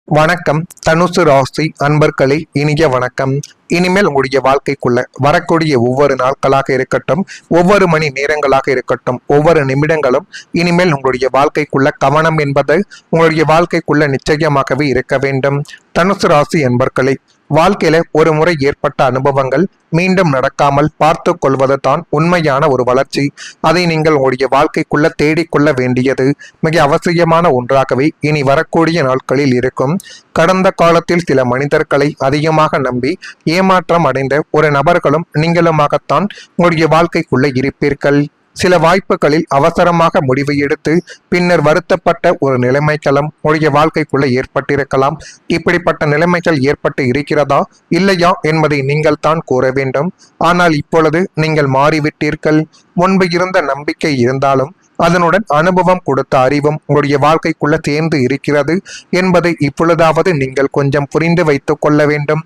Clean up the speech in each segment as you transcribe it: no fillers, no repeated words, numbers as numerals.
வணக்கம். தனுசு ராசி அன்பர்களே, இனிய வணக்கம். இனிமேல் உங்களுடைய வாழ்க்கைக்குள்ள வரக்கூடிய ஒவ்வொரு நாட்களாக இருக்கட்டும், ஒவ்வொரு மணி நேரங்களாக இருக்கட்டும், ஒவ்வொரு நிமிடங்களும் இனிமேல் உங்களுடைய வாழ்க்கைக்குள்ள கவனம் என்பது உங்களுடைய வாழ்க்கைக்குள்ள நிச்சயமாகவே இருக்க வேண்டும். தனுசு ராசி அன்பர்களே, வாழ்க்கையில ஒரு முறை ஏற்பட்ட அனுபவங்கள் மீண்டும் நடக்காமல் பார்த்து கொள்வது தான் உண்மையான ஒரு வளர்ச்சி. அதை நீங்கள் உங்களுடைய வாழ்க்கைக்குள்ள தேடிக்கொள்ள வேண்டியது மிக அவசியமான ஒன்றாகவே இனி வரக்கூடிய நாட்களில் இருக்கும். கடந்த காலத்தில் சில மனிதர்களை அதிகமாக நம்பி ஏமாற்றம் அடைந்த ஒரு நபர்களும் நீங்களுமாகத்தான் உங்களுடைய வாழ்க்கைக்குள்ள இருப்பீர்கள். சில வாய்ப்புகளில் அவசரமாக முடிவு எடுத்து பின்னர் வருத்தப்பட்ட ஒரு நிலைமைகளும் உடைய வாழ்க்கைக்குள்ள ஏற்பட்டிருக்கலாம். இப்படிப்பட்ட நிலைமைகள் ஏற்பட்டு இருக்கிறதா இல்லையா என்பதை நீங்கள் தான் கூற வேண்டும். ஆனால் இப்பொழுது நீங்கள் மாறிவிட்டீர்கள். முன்பு இருந்த நம்பிக்கை இருந்தாலும் அதனுடன் அனுபவம் கொடுத்த அறிவும் உங்களுடைய வாழ்க்கைக்குள்ள சேர்ந்து இருக்கிறது என்பதை இப்பொழுதாவது நீங்கள் கொஞ்சம் புரிந்து வைத்துக் கொள்ள வேண்டும்.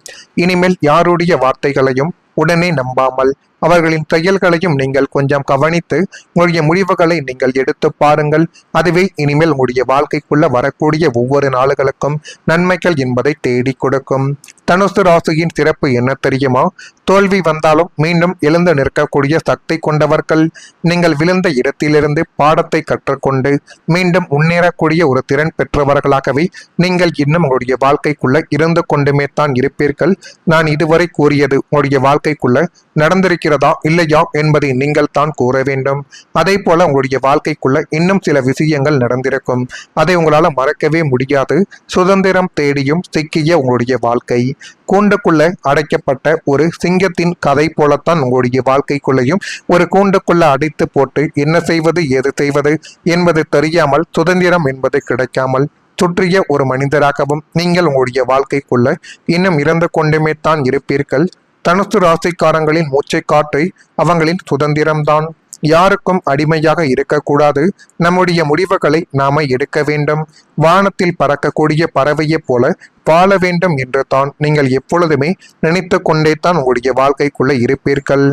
இனிமேல் யாருடைய வார்த்தைகளையும் உடனே நம்பாமல் அவர்களின் செயல்களையும் நீங்கள் கொஞ்சம் கவனித்து உங்களுடைய முடிவுகளை நீங்கள் எடுத்து பாருங்கள். அதுவே இனிமேல் உங்களுடைய வாழ்க்கைக்குள்ள வரக்கூடிய ஒவ்வொரு நாளுகளுக்கும் நன்மைகள் என்பதை தேடி கொடுக்கும். தனுசு ராசியின் சிறப்பு என்ன தெரியுமா? தோல்வி வந்தாலும் மீண்டும் எழுந்து நிற்கக்கூடிய சக்தி கொண்டவர்கள். நீங்கள் விழுந்த இடத்திலிருந்து பாடத்தை கற்றுக்கொண்டு மீண்டும் முன்னேறக்கூடிய ஒரு திறன் பெற்றவர்களாகவே நீங்கள் இன்னும் உங்களுடைய வாழ்க்கைக்குள்ள இருந்து கொண்டுமே தான் இருப்பீர்கள். நான் இதுவரை கூறியது உங்களுடைய வாழ்க்கைக்குள்ள நடந்திருக்கிறதா இல்லையா என்பதை நீங்கள் தான் கூற வேண்டும். அதே போல உங்களுடைய வாழ்க்கைக்குள்ள இன்னும் சில விஷயங்கள் நடந்திருக்கும். அதை உங்களால மறக்கவே முடியாது. சுதந்திரம் தேடியும் சிக்கிய உங்களுடைய வாழ்க்கை, கூண்டுக்குள்ள அடைக்கப்பட்ட ஒரு சிங்கத்தின் கதை போலத்தான் உங்களுடைய வாழ்க்கைக்குள்ளையும் ஒரு கூண்டுக்குள்ள அடைத்து போட்டு என்ன செய்வது ஏது செய்வது என்பது தெரியாமல் சுதந்திரம் என்பது கிடைக்காமல் சுற்றிய ஒரு மனிதராகவும் நீங்கள் உங்களுடைய வாழ்க்கைக்குள்ள இன்னும் இறந்து கொண்டுமே தான் இருப்பீர்கள். தனுசு ராசிக்காரங்களின் மூச்சை காற்று அவங்களின் சுதந்திரம்தான். யாருக்கும் அடிமையாக இருக்கக்கூடாது. நம்முடைய முடிவுகளை நாம எடுக்க வேண்டும். வானத்தில் பறக்கக்கூடிய பறவையை போல வாழ வேண்டும் என்று தான் நீங்கள் எப்பொழுதுமே நினைத்து கொண்டே தான் உங்களுடைய வாழ்க்கைக்குள்ள இருப்பீர்கள்.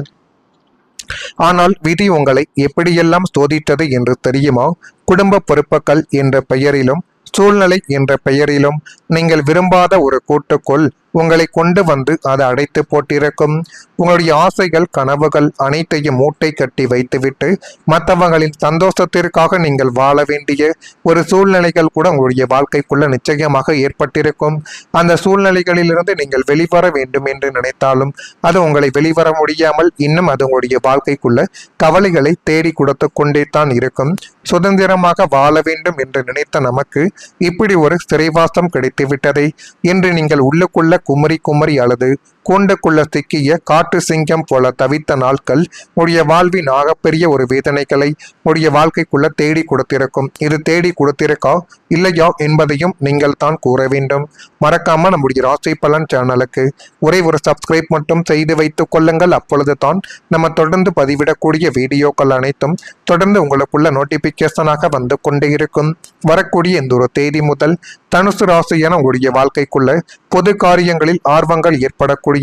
ஆனால் விதி உங்களை எப்படியெல்லாம் சோதித்தது என்று தெரியுமா? குடும்ப பொறுப்புகள் என்ற பெயரிலும் சூழ்நிலை என்ற பெயரிலும் நீங்கள் விரும்பாத ஒரு கூட்டுக்குள் உங்களை கொண்டு வந்து அதை அடைத்து போட்டிருக்கும். உங்களுடைய ஆசைகள் கனவுகள் அனைத்தையும் மூட்டை கட்டி வைத்துவிட்டு மற்றவங்களின் சந்தோஷத்திற்காக நீங்கள் வாழ வேண்டிய ஒரு சூழ்நிலைகள் கூட உங்களுடைய வாழ்க்கைக்குள்ள நிச்சயமாக ஏற்பட்டிருக்கும். அந்த சூழ்நிலைகளிலிருந்து நீங்கள் வெளிவர வேண்டும் என்று நினைத்தாலும் அது உங்களை வெளிவர முடியாமல் இன்னும் அது உங்களுடைய வாழ்க்கைக்குள்ள கவலைகளை தேடி கொடுத்து கொண்டே தான் இருக்கும். சுதந்திரமாக வாழ வேண்டும் என்று நினைத்த நமக்கு இப்படி ஒரு சிறைவாசம் கிடைத்துவிட்டதை என்று நீங்கள் உள்ளுக்குள்ள குமரி குமரி அழுது கூண்டுக்குள்ள சிக்கிய காட்டு சிங்கம் போல தவித்த நாட்கள் உடைய வாழ்வின் ஆகப்பெரிய ஒரு வேதனைகளை உடைய வாழ்க்கைக்குள்ள தேடி கொடுத்திருக்கும். இது தேடி கொடுத்திருக்கா இல்லையா என்பதையும் நீங்கள் தான் கூற வேண்டும். மறக்காம நம்முடைய ராசி பலன் சேனலுக்கு ஒரே ஒரு சப்ஸ்கிரைப் மட்டும் செய்து வைத்துக் கொள்ளுங்கள். அப்பொழுது தான் நம்ம தொடர்ந்து பதிவிடக்கூடிய வீடியோக்கள் அனைத்தும் தொடர்ந்து உங்களுக்குள்ள நோட்டிபிகேஷனாக வந்து கொண்டே இருக்கும். வரக்கூடிய இந்த ஒரு தேதி முதல் தனுசு ராசியான உங்களுடைய வாழ்க்கைக்குள்ள பொது காரியங்களில் ஆர்வங்கள் ஏற்படக்கூடிய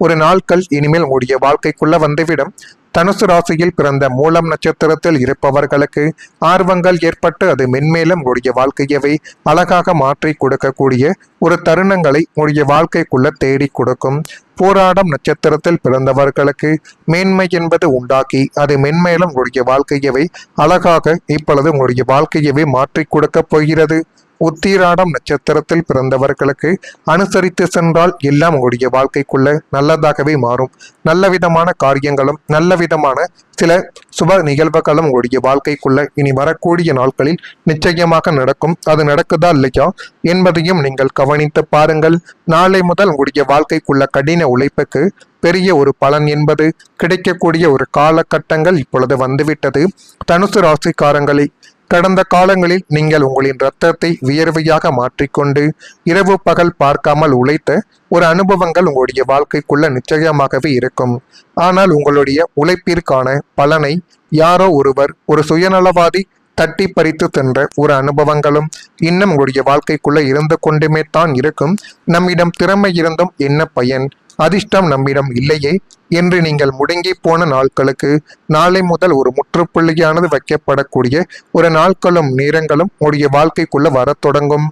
ஒரு நாட்கள் இனிமேல் உங்களுடைய வாழ்க்கைக்குள்ள வந்துவிடும். தனுசு ராசியில் பிறந்த மூலம் நட்சத்திரத்தில் இருப்பவர்களுக்கு ஆர்வங்கள் ஏற்பட்டு அது மென்மேலும் உங்களுடைய வாழ்க்கையவை அழகாக மாற்றி கொடுக்கக்கூடிய ஒரு தருணங்களை உங்களுடைய வாழ்க்கைக்குள்ள தேடி கொடுக்கும். போராடம் நட்சத்திரத்தில் பிறந்தவர்களுக்கு மேன்மை என்பது உண்டாக்கி அது மென்மேலும் உங்களுடைய வாழ்க்கையவை அழகாக இப்பொழுது உங்களுடைய வாழ்க்கையவை மாற்றி கொடுக்க போகிறது. உத்திராடம் நட்சத்திரத்தில் பிறந்தவர்களுக்கு அனுசரித்து சென்றால் எல்லாம் உங்களுடைய வாழ்க்கைக்குள்ள நல்லதாகவே மாறும். நல்ல விதமான காரியங்களும் நல்ல விதமான சில சுப நிகழ்வுகளும் உங்களுடைய வாழ்க்கைக்குள்ள இனி வரக்கூடிய நாட்களில் நிச்சயமாக நடக்கும். அது நடக்குதா இல்லையா என்பதையும் நீங்கள் கவனித்து பாருங்கள். நாளை முதல் உங்களுடைய வாழ்க்கைக்குள்ள கடின உழைப்புக்கு பெரிய ஒரு பலன் என்பது கிடைக்கக்கூடிய ஒரு காலகட்டங்கள் இப்பொழுது வந்துவிட்டது. தனுசு ராசிக்காரங்களை கடந்த காலங்களில் நீங்கள் உங்களின் இரத்தத்தை வியர்வையாக மாற்றிக்கொண்டு இரவு பகல் பார்க்காமல் உழைத்த ஒரு அனுபவங்கள் உங்களுடைய வாழ்க்கைக்குள்ள நிச்சயமாகவே இருக்கும். ஆனால் உங்களுடைய உழைப்பிற்கான பலனை யாரோ ஒருவர் ஒரு சுயநலவாதி தட்டி பறித்து சென்ற ஒரு அனுபவங்களும் இன்னும் உங்களுடைய வாழ்க்கைக்குள்ள இருந்து கொண்டுமே தான் இருக்கும். நம்மிடம் திறமை இருந்தும் என்ன பயன், அதிர்ஷ்டம் நம்மிடம் இல்லையே என்று நீங்கள் முடங்கி போன நாட்களுக்கு நாளை முதல் ஒரு முற்றுப்புள்ளியானது வைக்கப்படக்கூடிய ஒரு நாட்களும் நேரங்களும் உங்களுடைய வாழ்க்கைக்குள்ள வரத் தொடங்கும்.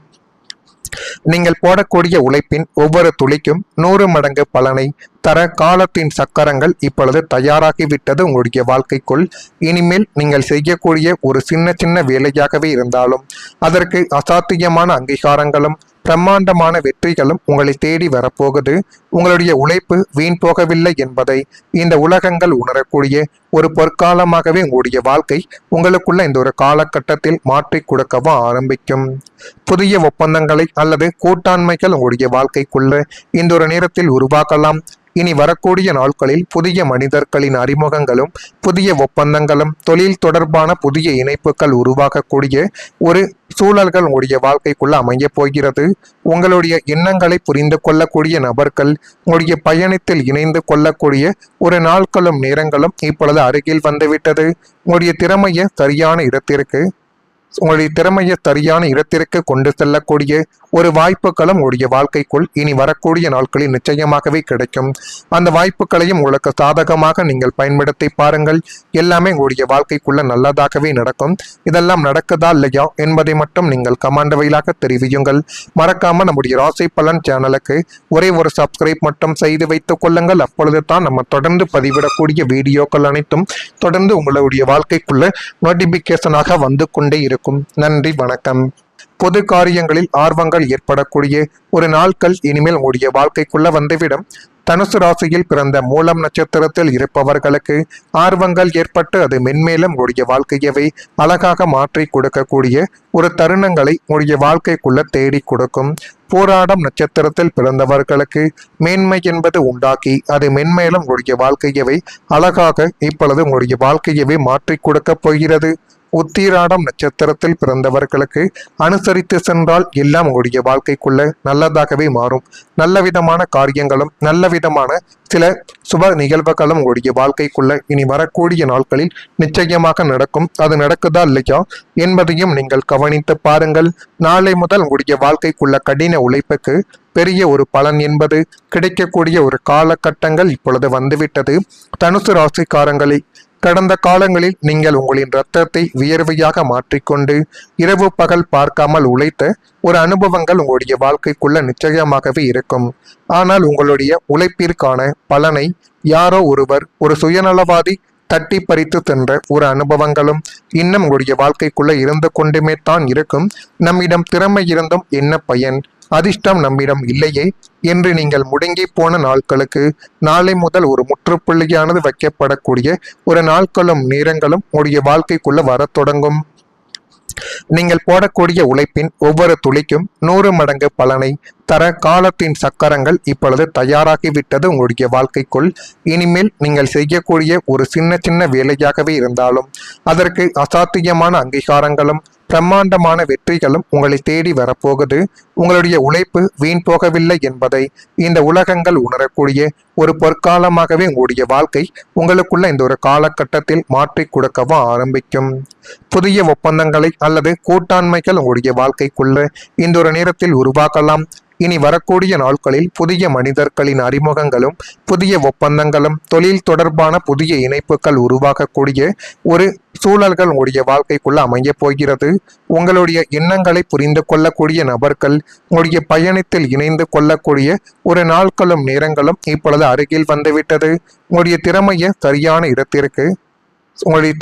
நீங்கள் போடக்கூடிய உழைப்பின் ஒவ்வொரு துளிக்கும் 100 மடங்கு பலனை தர காலத்தின் சக்கரங்கள் இப்பொழுது தயாராகிவிட்டது உங்களுடைய வாழ்க்கைக்குள். இனிமேல் நீங்கள் செய்யக்கூடிய ஒரு சின்ன சின்ன வேலையாகவே இருந்தாலும் அதற்கு அசாத்தியமான அங்கீகாரங்களும் பிரம்மாண்டமான வெற்றிகளும் உங்களை தேடி வரப்போகுது. உங்களுடைய உழைப்பு வீண் போகவில்லை என்பதை இந்த உலகங்கள் உணரக்கூடிய ஒரு பொற்காலமாகவே உங்களுடைய வாழ்க்கை உங்களுக்குள்ள இந்த ஒரு காலகட்டத்தில் மாற்றி கொடுக்கவும் ஆரம்பிக்கும். புதிய ஒப்பந்தங்களை அல்லது கூட்டாண்மைகள் உங்களுடைய வாழ்க்கைக்குள்ள இந்த ஒரு நேரத்தில் உருவாக்கலாம். இனி வரக்கூடிய நாட்களில் புதிய மனிதர்களின் அறிமுகங்களும் புதிய ஒப்பந்தங்களும் தொழில் தொடர்பான புதிய இணைப்புகள் உருவாகக்கூடிய ஒரு சூழல்கள் உங்களுடைய வாழ்க்கைக்குள்ள அமைய போகிறது. உங்களுடைய எண்ணங்களை புரிந்து கொள்ளக்கூடிய நபர்கள் உங்களுடைய பயணத்தில் இணைந்து கொள்ளக்கூடிய ஒரு நாட்களும் நேரங்களும் இப்பொழுது அருகில் வந்துவிட்டது. உங்களுடைய திறமையை சரியான இடத்திற்கு கொண்டு செல்லக்கூடிய ஒரு வாய்ப்புகளும் உங்களுடைய வாழ்க்கைக்குள் இனி வரக்கூடிய நாட்களில் நிச்சயமாகவே கிடைக்கும். அந்த வாய்ப்புகளையும் உங்களுக்கு சாதகமாக நீங்கள் பயன்படுத்தி பாருங்கள். எல்லாமே உங்களுடைய வாழ்க்கைக்குள்ள நல்லதாகவே நடக்கும். இதெல்லாம் நடக்குதா இல்லையா என்பதை மட்டும் நீங்கள் கமெண்ட் வாயிலாக தெரிவியுங்கள். மறக்காம நம்முடைய ராசி பலன் சேனலுக்கு ஒரே ஒரு சப்ஸ்கிரைப் மட்டும் செய்து வைத்துக் கொள்ளுங்கள். அப்பொழுது தான் நம்ம தொடர்ந்து பதிவிடக்கூடிய வீடியோக்கள் அனைத்தும் தொடர்ந்து உங்களுடைய வாழ்க்கைக்குள்ள நோட்டிபிகேஷனாக வந்து கொண்டே இருக்கும். நன்றி, வணக்கம். பொது காரியங்களில் ஆர்வங்கள் ஏற்படக்கூடிய ஒரு நாட்கள் இனிமேல் உங்களுடைய வாழ்க்கைக்குள்ள வந்துவிடும். தனுசு ராசியில் பிறந்த மூலம் நட்சத்திரத்தில் இருப்பவர்களுக்கு ஆர்வங்கள் ஏற்பட்டு அது மென்மேலும் உங்களுடைய வாழ்க்கையவை அழகாக மாற்றி கொடுக்கக்கூடிய ஒரு தருணங்களை உங்களுடைய வாழ்க்கைக்குள்ள தேடி கொடுக்கும். போராடம் நட்சத்திரத்தில் பிறந்தவர்களுக்கு மேன்மை என்பது உண்டாக்கி அது மென்மேலும் உங்களுடைய வாழ்க்கையவை அழகாக இப்பொழுது உங்களுடைய வாழ்க்கையவை மாற்றி கொடுக்க போகிறது. உத்திராடம் நட்சத்திரத்தில் பிறந்தவர்களுக்கு அனுசரித்து சென்றால் எல்லாம் உங்களுடைய வாழ்க்கைக்குள்ள நல்லதாகவே மாறும். நல்ல விதமான காரியங்களும் நல்ல விதமான சில சுப நிகழ்வுகளும் உங்களுடைய வாழ்க்கைக்குள்ள இனி வரக்கூடிய நாட்களில் நிச்சயமாக நடக்கும். அது நடக்குதா இல்லையா என்பதையும் நீங்கள் கவனித்து பாருங்கள். நாளை முதல் உங்களுடைய வாழ்க்கைக்குள்ள கடின உழைப்புக்கு பெரிய ஒரு பலன் என்பது கிடைக்கக்கூடிய ஒரு காலகட்டங்கள் இப்பொழுது வந்துவிட்டது. தனுசு ராசிக்காரங்களை கடந்த காலங்களில் நீங்கள் உங்களின் இரத்தத்தை வியர்வையாக மாற்றிக்கொண்டு இரவு பகல் பார்க்காமல் உழைத்த ஒரு அனுபவங்கள் உங்களுடைய வாழ்க்கைக்குள்ள நிச்சயமாகவே இருக்கும். ஆனால் உங்களுடைய உழைப்பிற்கான பலனை யாரோ ஒருவர், ஒரு சுயநலவாதி தட்டி பறித்து சென்ற ஒரு அனுபவங்களும் இன்னும் உங்களுடைய வாழ்க்கைக்குள்ள இருந்து கொண்டுமே தான் இருக்கும். நம்மிடம் திறமை இருந்தும் என்ன பயன், அதிர்ஷ்டம் நம்மிடம் இல்லையே என்று நீங்கள் முடங்கி போன நாட்களுக்கு நாளை முதல் ஒரு முற்றுப்புள்ளியானது வைக்கப்படக்கூடிய ஒரு நாட்களும் நேரங்களும் உங்களுடைய வாழ்க்கைக்குள்ள வரத் தொடங்கும். நீங்கள் போடக்கூடிய உழைப்பின் ஒவ்வொரு துளிக்கும் 100 மடங்கு பலனை தர காலத்தின் சக்கரங்கள் இப்பொழுது தயாராகிவிட்டது உங்களுடைய வாழ்க்கைக்குள். இனிமேல் நீங்கள் செய்யக்கூடிய ஒரு சின்ன சின்ன வேலையாகவே இருந்தாலும் அதற்கு அசாத்தியமான அங்கீகாரங்களும் பிரம்மாண்டமான வெற்றிகளும் உங்களை தேடி வரப்போகுது. உங்களுடைய உழைப்பு வீண் போகவில்லை என்பதை இந்த உலகங்கள் உணரக்கூடிய ஒரு பொற்காலமாகவே உங்களுடைய வாழ்க்கை உங்களுக்குள்ள இந்த ஒரு காலகட்டத்தில் மாற்றி கொடுக்கவும் ஆரம்பிக்கும். புதிய ஒப்பந்தங்களை அல்லது கூட்டாண்மைகள் உங்களுடைய வாழ்க்கைக்குள்ள இந்த ஒரு நேரத்தில் உருவாக்கலாம். இனி வரக்கூடிய நாட்களில் புதிய மனிதர்களின் அறிமுகங்களும் புதிய ஒப்பந்தங்களும் தொழில் தொடர்பான புதிய இணைப்புகள் உருவாகக்கூடிய ஒரு சூழல்கள் உங்களுடைய வாழ்க்கைக்குள்ள அமைய போகிறது. உங்களுடைய எண்ணங்களை புரிந்து கொள்ளக்கூடிய நபர்கள் உங்களுடைய பயணத்தில் இணைந்து கொள்ளக்கூடிய ஒரு நாட்களும் நேரங்களும் இப்பொழுது அருகில் வந்துவிட்டது. உங்களுடைய திறமையை சரியான இடத்திற்கு உங்களுடைய